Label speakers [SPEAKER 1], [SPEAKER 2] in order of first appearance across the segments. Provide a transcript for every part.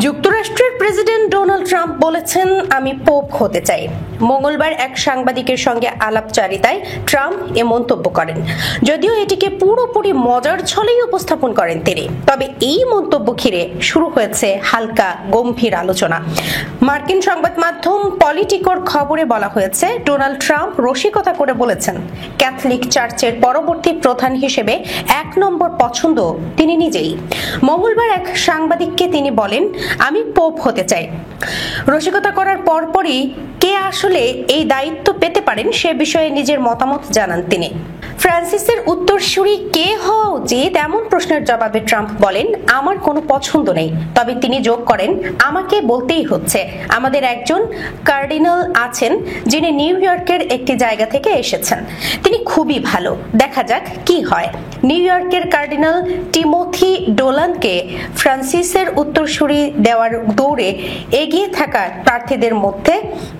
[SPEAKER 1] যুক্তরাষ্ট্রের president Donald Trump বলেছেন, আমি পোপ হতে চাই। মঙ্গলবার এক সাংবাদিকের সঙ্গে আলাপচারিতায় ট্রাম্প এ মন্তব্য করেন। যদিও এটিকে পুরোপুরি মজার ছলেই উপস্থাপন করেন তিনি, তবে এই মন্তব্য ঘিরে শুরু হয়েছে হালকা গম্ভীর আলোচনা। মার্কিন সংবাদ মাধ্যম পলিটিকোর খবরে বলা হয়েছে, ডোনাল্ড ট্রাম্প রসিকতা করে বলেছেন, ক্যাথলিক চার্চের পরবর্তী প্রধান হিসেবে 1 নম্বর পছন্দ তিনি নিজেই। মঙ্গলবার এক সাংবাদিককে তিনি বলেন, আমি পোপ হতে চাই। রসিকতা করার পরপরই কে আসলে এই দায়িত্ব পেতে পারেন সে বিষয়ে নিজের মতামত জানান তিনি। ফ্রান্সিসের উত্তরসূরি কে হওয়া উচিত এমন প্রশ্নের জবাবে ট্রাম্প বলেন, আমার কোনো পছন্দ নেই। তবে তিনি যোগ করেন, আমাকে বলতেই হচ্ছে, আমাদের একজন কার্ডিনাল আছেন যিনি নিউ ইয়র্কের একটি জায়গা থেকে এসেছেন। তিনি খুবই ভালো, দেখা যাক কি হয়। নিউ ইয়র্কের কার্ডিনাল টিমোথি ডোলানকে ফ্রান্সিসের উত্তরসূরি দেওয়ার দৌড়ে এগিয়ে থাকা প্রার্থীদের মধ্যে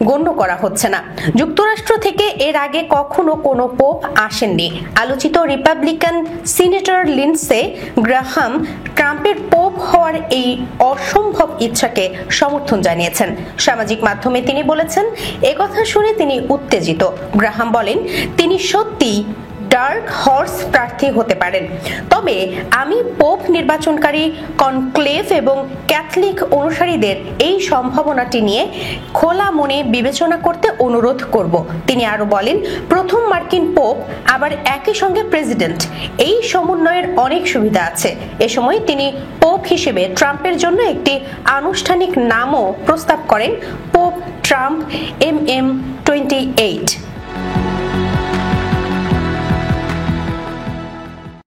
[SPEAKER 1] গণ্য করা হচ্ছে না। যুক্তরাষ্ট্র থেকে এর আগে কখনো কোনো পোপ আসেননি। আলোচিত রিপাবলিকান সিনেটর লিন্ডসে গ্রাহাম ট্রাম্পের পোপ হওয়ার এই অসম্ভব ইচ্ছাকে সমর্থন জানিয়েছেন। সামাজিক মাধ্যমে তিনি বলেছেন, একথা শুনে তিনি উত্তেজিত। গ্রাহাম বলেন, তিনি সত্যিই ডার্ক হর্স প্রার্থী হতে পারেন। তবে আমি পোপ নির্বাচনকারী কনক্লেভ এবং ক্যাথলিক অনুসারীদের এই সম্ভাবনাটি নিয়ে খোলা মনে বিবেচনা করতে অনুরোধ করব। তিনি আরো বলেন, প্রথম মার্কিন পোপ আবার একই সঙ্গে প্রেসিডেন্ট, এই সমন্বয়ের অনেক সুবিধা আছে। এ সময় তিনি পোপ হিসেবে ট্রাম্পের জন্য একটি আনুষ্ঠানিক নামও প্রস্তাব করেন, পোপ ট্রাম্প MM 28।